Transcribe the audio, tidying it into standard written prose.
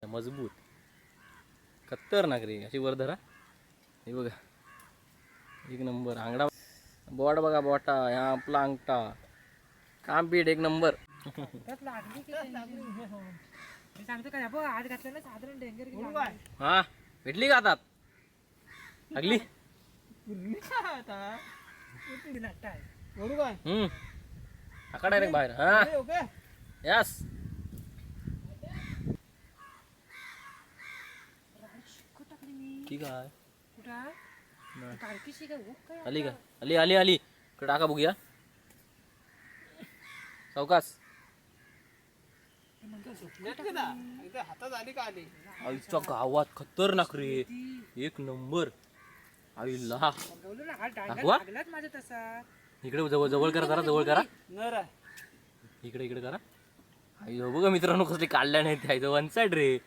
मजबूत खतरनाक रे. अशी वर धरा. हे बघा एक नंबर आंगडा. बोट बघा बोटा. ह्या आपला अंगठा काम पीठ एक नंबर. हा भेटली का आता लागली. आका डायरेक्ट बाहेर. हा यस ठीक आहे. आली का आली आली आली इकडे टाका बघूया सावकाश. हातात आली का आली. आईच्या गावात खतरनाक रे एक नंबर. आईला दाखवा इकडे जवळ जवळ करा जरा जवळ करा. इकडे इकडे करा. आई बघा मित्रांनो कसले काढल्या नाही त्या वन साइड रे.